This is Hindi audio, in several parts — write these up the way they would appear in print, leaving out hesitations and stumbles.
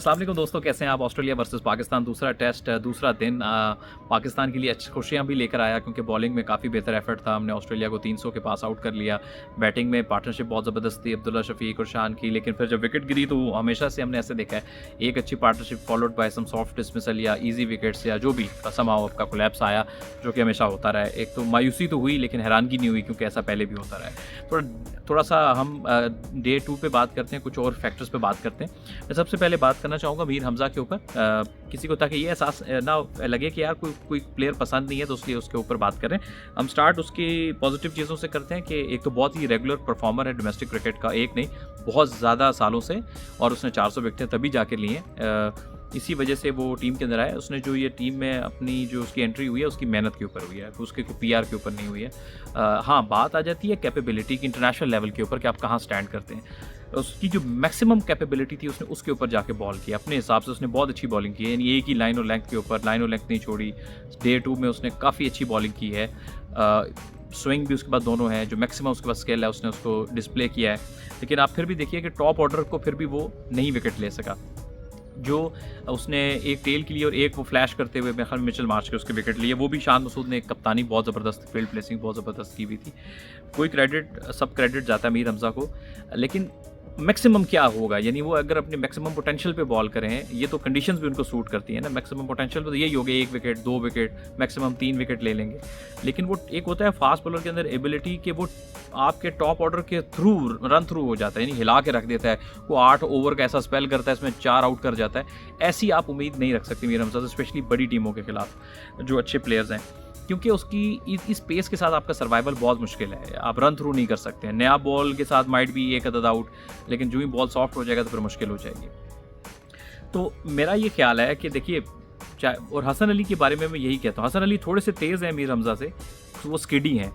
अस्सलाम वालेकुम दोस्तों, कैसे हैं आप। ऑस्ट्रेलिया वर्सेस पाकिस्तान दूसरा टेस्ट दूसरा दिन पाकिस्तान के लिए अच्छी खुशियां भी लेकर आया क्योंकि बॉलिंग में काफ़ी बेहतर एफर्ट था। हमने ऑस्ट्रेलिया को 300 के पास आउट कर लिया। बैटिंग में पार्टनरशिप बहुत ज़बरदस्त थी अब्दुल्ला शफीक और शान की, लेकिन फिर जब विकेट गिरी तो हमेशा से हमने ऐसे देखा है एक अच्छी partnership followed by some soft dismissal या ईजी विकेट्स या जो भी समहाउ आपका कोलैप्स आया, जो कि हमेशा होता रहा है। एक तो मायूसी तो हुई लेकिन हैरानगी नहीं हुई क्योंकि ऐसा पहले भी होता रहा है। थोड़ा सा हम डे 2 पे बात करते हैं, कुछ और फैक्टर्स पे बात करते हैं। मैं सबसे पहले बात करना चाहूँगा मीर हमज़ा के ऊपर। किसी को ताकि ये एहसास ना लगे कि यार कोई प्लेयर पसंद नहीं है तो इसलिए उसके ऊपर बात करें। हम स्टार्ट उसकी पॉजिटिव चीज़ों से करते हैं कि एक तो बहुत ही रेगुलर परफॉर्मर है डोमेस्टिक क्रिकेट का, एक नहीं बहुत ज़्यादा सालों से, और उसने 400 विकेटें तभी जाके लिए इसी वजह से वो टीम के अंदर आया। उसने जो ये टीम में अपनी जो उसकी एंट्री हुई है उसकी मेहनत के ऊपर हुई है, उसके पीआर के ऊपर नहीं हुई है। हाँ, बात आ जाती है कैपेबिलिटी की इंटरनेशनल लेवल के ऊपर कि आप कहाँ स्टैंड करते हैं। उसकी जो मैक्सिमम कैपेबिलिटी थी उसने उसके ऊपर जाके बॉल किया अपने हिसाब से। उसने बहुत अच्छी बॉलिंग की है, यानी एक ही लाइन और लेंथ के ऊपर लाइन और लेंथ नहीं छोड़ी। डे 2 में उसने काफ़ी अच्छी बॉलिंग की है। स्विंग भी उसके पास दोनों है, जो मैक्सिमम उसके पास स्किल है उसने उसको डिस्प्ले किया है। लेकिन आप फिर भी देखिए कि टॉप ऑर्डर को फिर भी वो नहीं विकेट ले सका। जो उसने एक टेल के लिए और एक वो फ्लैश करते हुए मेरे ख्याल में मिचेल मार्श के उसके विकेट लिए, वो भी शान मसूद ने कप्तानी बहुत ज़बरदस्त, फील्ड प्लेसिंग बहुत ज़बरदस्त की हुई थी। कोई क्रेडिट सब क्रेडिट जाता है मीर हमज़ा को, लेकिन मैक्सिमम क्या होगा, यानी वो अगर अपने मैक्सिमम पोटेंशियल पे बॉल करें, ये तो कंडीशंस भी उनको सूट करती है ना। मैक्सिमम पोटेंशियल पे तो यही हो गया 1 विकेट 2 विकेट मैक्सिमम 3 विकेट ले लेंगे। लेकिन वो एक होता है फास्ट बॉलर के अंदर एबिलिटी कि वो आपके टॉप ऑर्डर के थ्रू रन थ्रू हो जाता है, यानी हिला के रख देता है। वो 8 ओवर का ऐसा स्पेल करता है, इसमें 4 आउट कर जाता है। ऐसी आप उम्मीद नहीं रख सकते मीर हमज़ा, स्पेशली बड़ी टीमों के खिलाफ जो अच्छे प्लेयर्स हैं, क्योंकि उसकी इस पेस के साथ आपका सर्वाइवल बहुत मुश्किल है। आप रन थ्रू नहीं कर सकते हैं। नया बॉल के साथ माइट भी एक अदद आउट, लेकिन जो ही बॉल सॉफ्ट हो जाएगा तो फिर मुश्किल हो जाएगी। तो मेरा ये ख्याल है कि देखिए, और हसन अली के बारे में मैं यही कहता हूँ, हसन अली थोड़े से तेज़ हैं मीर हमज़ा से, वो स्किडी हैं,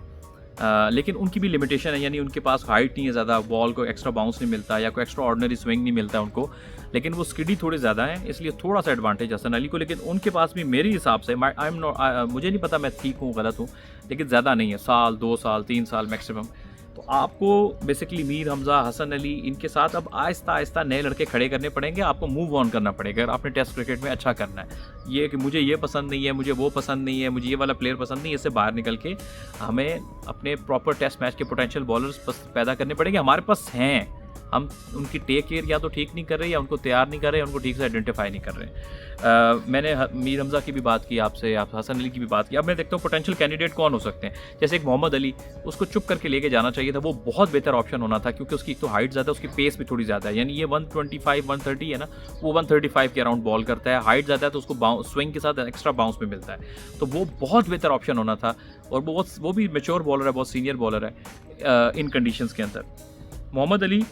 लेकिन उनकी भी लिमिटेशन है, यानी उनके पास हाइट नहीं है ज़्यादा, बॉल को एक्स्ट्रा बाउंस नहीं मिलता या कोई एक्स्ट्रा ऑर्डिनरी स्विंग नहीं मिलता है उनको, लेकिन वो स्किडी थोड़े ज़्यादा हैं, इसलिए थोड़ा सा एडवांटेज हसन अली को। लेकिन उनके पास भी मेरे हिसाब से मुझे नहीं पता मैं ठीक हूँ गलत हूँ, लेकिन ज़्यादा नहीं है, साल 2 साल 3 साल मैक्सिमम। तो आपको बेसिकली मीर हमज़ा, हसन अली, इनके साथ अब आहिस्ता आहिस्ता नए लड़के खड़े करने पड़ेंगे। आपको मूव ऑन करना पड़ेगा अगर आपने टेस्ट क्रिकेट में अच्छा करना है। ये कि मुझे ये पसंद नहीं है, मुझे वो पसंद नहीं है, मुझे ये वाला प्लेयर पसंद नहीं है, इससे बाहर निकल के हमें अपने प्रॉपर टेस्ट मैच के पोटेंशियल बॉलर्स पैदा करने पड़ेंगे। हमारे पास हैं, हम उनकी टेक केयर या तो ठीक नहीं कर रहे, या उनको तैयार नहीं कर रहे, उनको ठीक से आइडेंटिफाई नहीं कर रहे। मैंने मीर हमज़ा की भी बात की आपसे, आप हसन अली की भी बात की। अब मैं देखता हूँ पोटेंशियल कैंडिडेट कौन हो सकते हैं। जैसे एक मोहम्मद अली, उसको चुप करके लेके जाना चाहिए था, वो बहुत बेहतर ऑप्शन होना था, क्योंकि उसकी एक तो हाइट ज़्यादा है, उसकी पेस भी थोड़ी ज़्यादा है। यानी ये 125 130 है ना, वो 135 के अराउंड बॉल करता है। हाइट ज़्यादा है तो उसको स्विंग के साथ एक्स्ट्रा बाउंस भी मिलता है, तो वो बहुत बेहतर ऑप्शन होना था। और वो भी मेच्योर बॉलर है, बहुत सीनियर बॉलर है इन कंडीशंस के अंदर। मोहम्मद अली,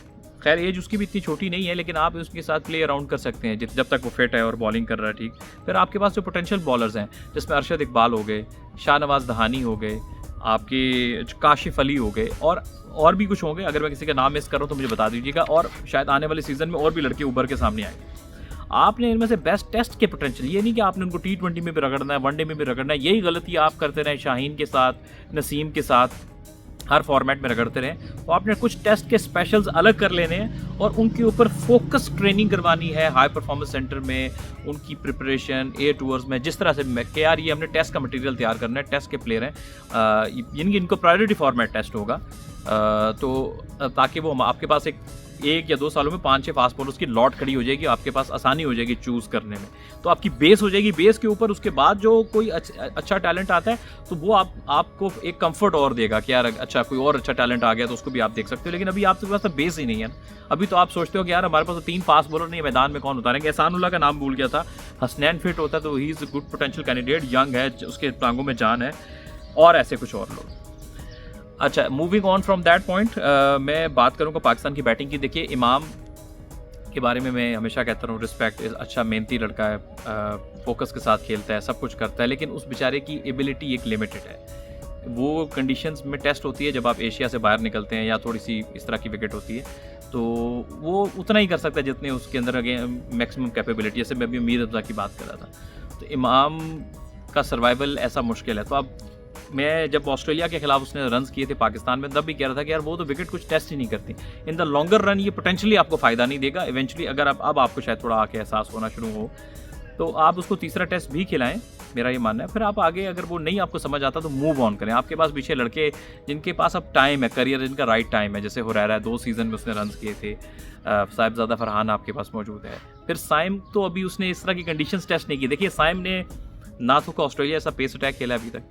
खैर एज उसकी भी इतनी छोटी नहीं है, लेकिन आप उसके साथ प्ले अराउंड कर सकते हैं जब तक वो फिट है और बॉलिंग कर रहा है ठीक। फिर आपके पास जो पोटेंशियल बॉलर्स हैं, जिसमें अरशद इकबाल हो गए, शाहनवाज दहानी हो गए, आपके काशिफ अली हो गए, और भी कुछ होंगे। अगर मैं किसी का नाम मिस कर रहा हूँ तो मुझे बता दीजिएगा, और शायद आने वाले सीजन में और भी लड़के उभर के सामने आएंगे। आपने इनमें से बेस्ट टेस्ट के पोटेंशियल, ये नहीं कि आपने उनको T20 में भी रगड़ना है, वनडे में भी रगड़ना है। यही गलती आप करते रहे शाहीन के साथ, नसीम के साथ, हर फॉर्मेट में रगड़ते रहें। तो आपने कुछ टेस्ट के स्पेशल्स अलग कर लेने हैं और उनके ऊपर फोकस ट्रेनिंग करवानी है हाई परफॉर्मेंस सेंटर में, उनकी प्रिपरेशन ए टूर्स में। जिस तरह से कि यार ये हमने टेस्ट का मटेरियल तैयार करना है, टेस्ट के प्लेयर हैं, यानी इनको प्रायोरिटी फॉर्मेट टेस्ट होगा, तो ताकि वो आपके पास एक या 2 सालों में 5-6 फास्ट बॉलर्स की लॉट खड़ी हो जाएगी, आपके पास आसानी हो जाएगी चूज़ करने में। तो आपकी बेस हो जाएगी, बेस के ऊपर उसके बाद जो कोई अच्छा टैलेंट आता है तो वो आपको एक कंफर्ट और देगा कि यार अच्छा कोई और अच्छा टैलेंट आ गया तो उसको भी आप देख सकते हो। लेकिन अभी आपके पास तो बेस ही नहीं है। अभी तो आप सोचते हो कि यार हमारे पास तो 3 फास्ट बॉलर नहीं है, मैदान में कौन उतारेंगे। एहसानुल्लाह का नाम भूल गया था, हसनैन फिट होता तो he is a good potential candidate, young है, उसके टांगों में जान है, और ऐसे कुछ और लोग। अच्छा, moving on from that point, मैं बात करूँगा पाकिस्तान की बैटिंग की। देखिए, इमाम के बारे में मैं हमेशा कहता हूँ रिस्पेक्ट, अच्छा मेहनती लड़का है, फोकस के साथ खेलता है, सब कुछ करता है, लेकिन उस बेचारे की एबिलिटी एक लिमिटेड है। वो कंडीशंस में टेस्ट होती है जब आप एशिया से बाहर निकलते हैं या थोड़ी सी इस तरह की विकेट होती है, तो वो उतना ही कर सकता है जितने उसके अंदर मैक्सिमम कैपेबिलिटी। जैसे मैं अभी मीर हमज़ा की बात कर रहा था, तो इमाम का सर्वाइवल ऐसा मुश्किल है। तो आप मैं जब ऑस्ट्रेलिया के खिलाफ उसने रन्स किए थे पाकिस्तान में, तब भी कह रहा था कि यार वो तो विकेट कुछ टेस्ट ही नहीं करती, इन द लॉन्गर रन ये पोटेंशियली आपको फ़ायदा नहीं देगा। इवेंचुअली अगर आप अब आपको शायद थोड़ा आके एहसास होना शुरू हो, तो आप उसको तीसरा टेस्ट भी खिलाएं, मेरा ये मानना है। फिर आप आगे अगर वो नहीं आपको समझ आता तो मूव ऑन करें। आपके पास पीछे लड़के जिनके पास अब टाइम है, करियर जिनका राइट टाइम है, जैसे हुरैरा है, 2 सीज़न में उसने रन्स किए थे। साहिबजादा फरहान आपके पास मौजूद है। फिर साइम तो अभी उसने इस तरह की कंडीशंस टेस्ट नहीं की। देखिए साइम ने ना तो ऑस्ट्रेलिया ऐसा पेस अटैक खेला अभी तक,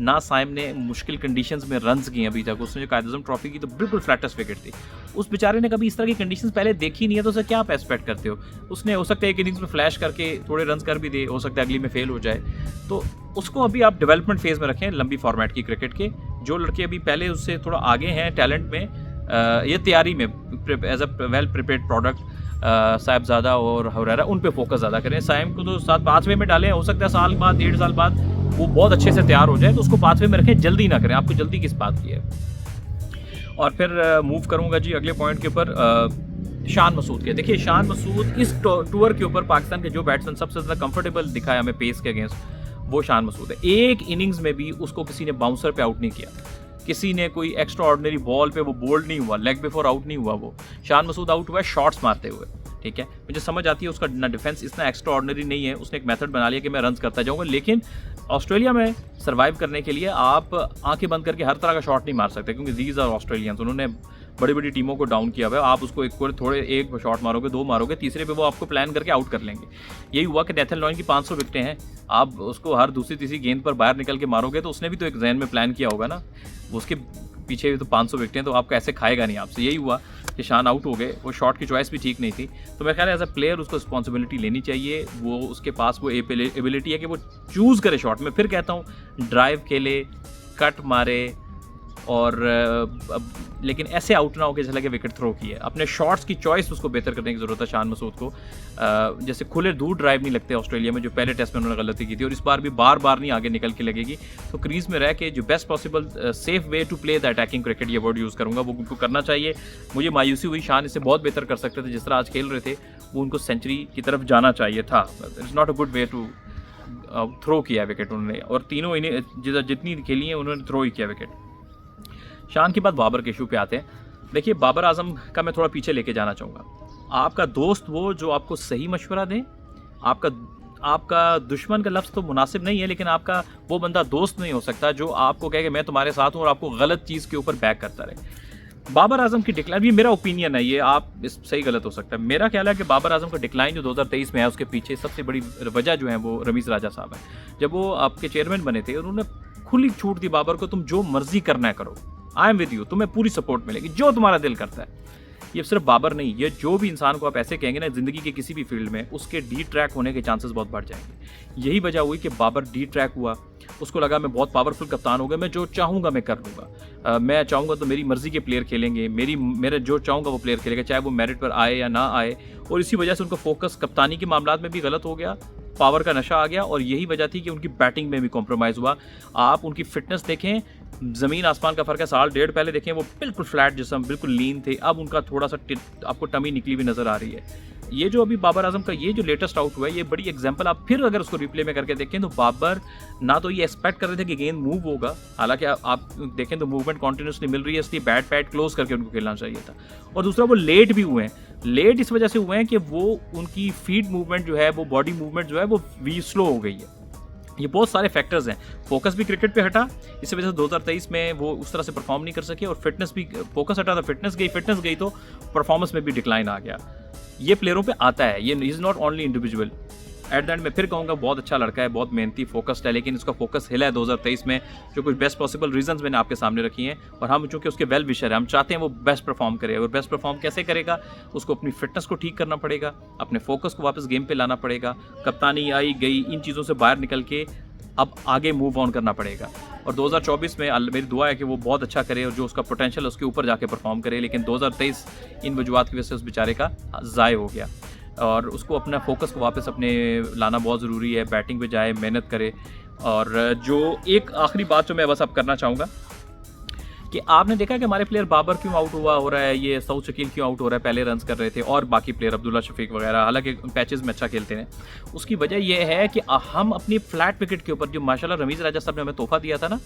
ना साइम ने मुश्किल कंडीशंस में रन्स किए अभी तक। उसने जो कायद-ए-आज़म ट्रॉफी की तो बिल्कुल फ्लैटेस्ट विकेट थी। उस बेचारे ने कभी इस तरह की कंडीशंस पहले देखी नहीं है, तो उसे क्या आप एक्सपेक्ट करते हो? उसने हो सकता है एक इनिंग्स में फ्लैश करके थोड़े रन्स कर भी दे, हो सकता है अगली में फेल हो जाए। तो उसको अभी आप डेवलपमेंट फेज़ में रखें लंबी फॉर्मेट की क्रिकेट के। जो लड़के अभी पहले उससे थोड़ा आगे हैं टैलेंट में, ये तैयारी में as a well prepared product, Sahibzada और हुरैरा, उन पे फोकस ज़्यादा करें। साइम को तो 7-5वें में डालें, हो सकता है साल बाद 1.5 साल बाद वो बहुत अच्छे से तैयार हो जाए, तो उसको 5वें में रखें, जल्दी ना करें। आपको जल्दी किस बात की है? और फिर मूव करूँगा जी अगले पॉइंट के ऊपर, शान मसूद के। देखिए शान मसूद इस टूर के ऊपर पाकिस्तान के जो बैट्समैन सबसे ज़्यादा कंफर्टेबल दिखाया हमें पेस के अगेंस्ट, वो शान मसूद है। एक इनिंग्स में भी उसको किसी ने बाउंसर पे आउट नहीं किया, किसी ने कोई एक्स्ट्रा ऑर्डिनरी बॉल पे वो बोल्ड नहीं हुआ, लेग बिफोर आउट नहीं हुआ। वो शान मसूद आउट हुआ है शॉट्स मारते हुए, ठीक है। मुझे समझ आती है उसका ना डिफेंस इतना एक्स्ट्रा ऑर्डिनरी नहीं है, उसने एक मेथड बना लिया कि मैं रन्स करता जाऊंगा। लेकिन ऑस्ट्रेलिया में सर्वाइव करने के लिए आप आंखें बंद करके हर तरह का शॉट नहीं मार सकते, क्योंकि दीज आर ऑस्ट्रेलियंस। उन्होंने बड़ी बड़ी टीमों को डाउन किया हुआ है। आप उसको एक शॉट मारोगे, 2 मारोगे, तीसरे पे वो आपको प्लान करके आउट कर लेंगे। यही हुआ कि नेथन लॉयन की 500 विकेटें हैं, आप उसको हर दूसरी तीसरी गेंद पर बाहर निकल के मारोगे तो उसने भी तो एक जहन में प्लान किया होगा ना, उसके पीछे भी तो 500 विकेटें, तो आपको ऐसे खाएगा नहीं आपसे। यही हुआ कि शान आउट हो गए, वो शॉट की चॉइस भी ठीक नहीं थी। तो मैं ख्याल है एज अ प्लेयर उसको रिस्पॉन्सिबिलिटी लेनी चाहिए। वो उसके पास वो एबिलिटी है कि वो चूज़ करे शॉट में। फिर कहता हूँ ड्राइव खेले, कट मारे, और लेकिन ऐसे आउट ना हो कि जैसे लगे विकेट थ्रो की है। अपने शॉट्स की चॉइस उसको बेहतर करने की ज़रूरत है शान मसूद को। जैसे खुले दूर ड्राइव नहीं लगते ऑस्ट्रेलिया में, जो पहले टेस्ट में उन्होंने गलती की थी, और इस बार भी बार बार नहीं आगे निकल के लगेगी। तो क्रीज में रह के जो best possible safe way to play the attacking cricket, ये वर्ड यूज़ करूँगा, वो उनको करना चाहिए। मुझे मायूसी हुई, शान इससे बहुत बेहतर कर सकते थे। जिस तरह आज खेल रहे थे वो उनको सेंचुरी की तरफ जाना चाहिए था। It's not a good way to throw किया विकेट उन्होंने, और तीनों इन्हें जितनी खेली हैं उन्होंने थ्रो ही किया विकेट। शान के बाद बाबर के इशू पे आते हैं। देखिए बाबर आजम का मैं थोड़ा पीछे लेके जाना चाहूँगा। आपका दोस्त वो जो आपको सही मशवरा दे, आपका दुश्मन का लफ्ज़ तो मुनासिब नहीं है, लेकिन आपका वो बंदा दोस्त नहीं हो सकता जो आपको कहे कि मैं तुम्हारे साथ हूँ और आपको गलत चीज़ के ऊपर बैक करता रहे। बाबर आजम की डिक्लाइन, ये मेरा ओपिनियन है, ये आप इस सही गलत हो सकता है। मेरा ख्याल है कि बाबर आजम का डिक्लाइन जो 2023 में है, उसके पीछे सबसे बड़ी वजह जो है वो रमीज़ राजा साहब है। जब वो आपके चेयरमैन बने थे, उन्होंने खुली छूट दी बाबर को, तुम जो मर्जी करना है करो, आई एम विद यू, तुम्हें पूरी सपोर्ट मिलेगी, जो तुम्हारा दिल करता है। ये सिर्फ बाबर नहीं, ये जो भी इंसान को आप ऐसे कहेंगे ना ज़िंदगी के किसी भी फील्ड में, उसके डी ट्रैक होने के चांसेस बहुत बढ़ जाएंगे। यही वजह हुई कि बाबर डी ट्रैक हुआ, उसको लगा मैं बहुत पावरफुल कप्तान हो गया, मैं जो चाहूँगा मैं कर लूँगा, मैं चाहूँगा तो मेरी मर्जी के प्लेयर खेलेंगे, मेरे जो चाहूँगा वो प्लेयर खेलेगा, चाहे वो मेरिट पर आए या ना आए। और इसी वजह से उनका फोकस कप्तानी के मामला में भी गलत हो गया, पावर का नशा आ गया, और यही वजह थी कि उनकी बैटिंग में भी कॉम्प्रोमाइज़ हुआ। आप उनकी फिटनेस देखें, ज़मीन आसमान का फ़र्क है। साल डेढ़ पहले देखें वो बिल्कुल फ्लैट जिस्म, बिल्कुल लीन थे, अब उनका थोड़ा सा आपको टमी निकली हुई नज़र आ रही है। ये जो अभी बाबर आजम का ये जो लेटेस्ट आउट हुआ है, ये बड़ी एग्जांपल। आप फिर अगर उसको रिप्ले में करके देखें तो बाबर ना तो ये एक्सपेक्ट कर रहे थे कि गेंद मूव होगा, हालांकि आप देखें तो मूवमेंट कॉन्टिन्यूसली मिल रही है, इसलिए बैट पैड क्लोज करके उनको खेलना चाहिए था। और दूसरा वो लेट भी हुए हैं, लेट इस वजह से हुए हैं कि वो उनकी फीट मूवमेंट जो है, वो बॉडी मूवमेंट जो है वो स्लो हो गई है। ये बहुत सारे फैक्टर्स हैं। फोकस भी क्रिकेट पे हटा, इसी वजह से 2023 में वो उस तरह से परफॉर्म नहीं कर सके, और फिटनेस भी, फोकस हटा तो फिटनेस गई तो परफॉर्मेंस में भी डिक्लाइन आ गया। ये प्लेयरों पे आता है, ये is not only individual. At the end मैं फिर कहूँगा बहुत अच्छा लड़का है, बहुत मेहनती, फोकस्ड है, लेकिन इसका फोकस हिला है 2023 में, जो कुछ बेस्ट पॉसिबल रीजंस मैंने आपके सामने रखी हैं। और हम चूँकि उसके वेल विशर हैं, हम चाहते हैं वो बेस्ट परफॉर्म करे। और बेस्ट परफॉर्म कैसे करेगा? उसको अपनी फिटनेस को ठीक करना पड़ेगा, अपने फोकस को वापस गेम पे लाना पड़ेगा, कप्तानी आई गई इन चीज़ों से बाहर निकल के अब आगे मूव ऑन करना पड़ेगा। और 2024 में मेरी दुआ है कि वो बहुत अच्छा करे और जो उसका पोटेंशियल है उसके ऊपर जाके परफॉर्म करे। लेकिन 2023 इन वजूहत की वजह से उस बेचारे का ज़ाय हो गया, और उसको अपना फोकस को वापस अपने लाना बहुत ज़रूरी है। बैटिंग पे जाए, मेहनत करे। और जो एक आखिरी बात जो मैं बस अब करना चाहूँगा कि आपने देखा कि हमारे प्लेयर बाबर क्यों आउट हो रहा है, ये सऊद शकील क्यों आउट हो रहा है, पहले रन्स कर रहे थे, और बाकी प्लेयर अब्दुल्ला शफीक वगैरह हालांकि पैचेस में अच्छा खेलते हैं। उसकी वजह यह है कि हम अपनी फ्लैट विकेट के ऊपर, जो माशाल्लाह रमीज़ राजा साहब ने हमें तोहफा दिया था ना,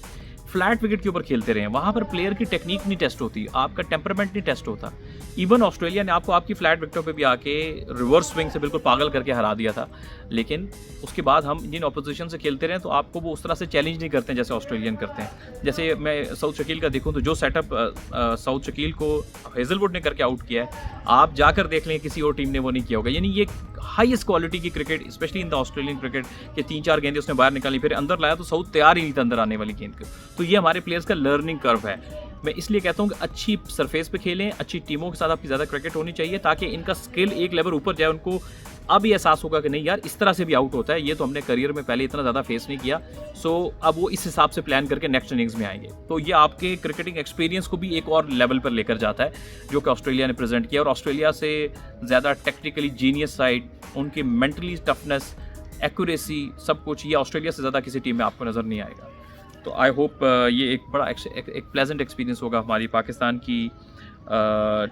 फ्लैट विकेट के ऊपर खेलते रहे हैं, वहाँ पर प्लेयर की टेक्निक नहीं टेस्ट होती, आपका टेम्परामेंट नहीं टेस्ट होता। इवन ऑस्ट्रेलिया ने आपको आपकी फ्लैट विकेटों पे भी आके रिवर्स स्विंग से बिल्कुल पागल करके हरा दिया था, लेकिन उसके बाद हम इंडियन ऑपोजिशन से खेलते रहे तो आपको वो उस तरह से चैलेंज नहीं करते हैं जैसे ऑस्ट्रेलियन करते हैं। जैसे मैं साउथ शकील का देखूँ तो जो सेटअप साउथ शकील को हेजलवुड ने करके आउट किया है, आप जाकर देख लें किसी और टीम ने वो नहीं किया होगा। यानी ये हाईएस्ट क्वालिटी की cricket, specially in the Australian cricket, के 3-4 गेंदें उसने बाहर निकाली, फिर अंदर लाया तो साउथ तैयार ही नहीं था अंदर आने वाली गेंद को। तो ये हमारे प्लेयर्स का लर्निंग कर्व है। मैं इसलिए कहता हूँ कि अच्छी सरफेस पे खेलें, अच्छी टीमों के साथ आपकी ज़्यादा क्रिकेट होनी चाहिए ताकि इनका स्किल एक लेवल ऊपर जाए, उनको अब ये एहसास होगा कि नहीं यार इस तरह से भी आउट होता है, ये तो हमने करियर में पहले इतना ज़्यादा फेस नहीं किया। सो अब वो इस हिसाब से प्लान करके नेक्स्ट इनिंग्स में आएंगे। तो ये आपके क्रिकेटिंग एक्सपीरियंस को भी एक और लेवल पर लेकर जाता है, जो कि ऑस्ट्रेलिया ने प्रेजेंट किया। और ऑस्ट्रेलिया से ज़्यादा टेक्निकली जीनियस साइड, उनकी मेंटली टफनेस, एक्यूरेसी, सब कुछ ये ऑस्ट्रेलिया से ज़्यादा किसी टीम में आपको नज़र नहीं आएगा। तो आई होप ये एक बड़ा एक प्लेजेंट एक्सपीरियंस होगा हमारी पाकिस्तान की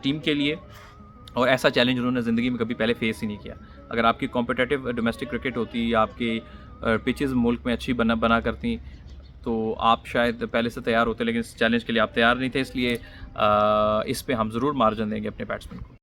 टीम के लिए, और ऐसा चैलेंज उन्होंने ज़िंदगी में कभी पहले फेस ही नहीं किया। अगर आपकी कॉम्पिटिटिव डोमेस्टिक क्रिकेट होती या आपकी पिचेस मुल्क में अच्छी बना करती तो आप शायद पहले से तैयार होते, लेकिन इस चैलेंज के लिए आप तैयार नहीं थे, इसलिए इस पे हम ज़रूर मार्जिन देंगे अपने बैट्समैन को।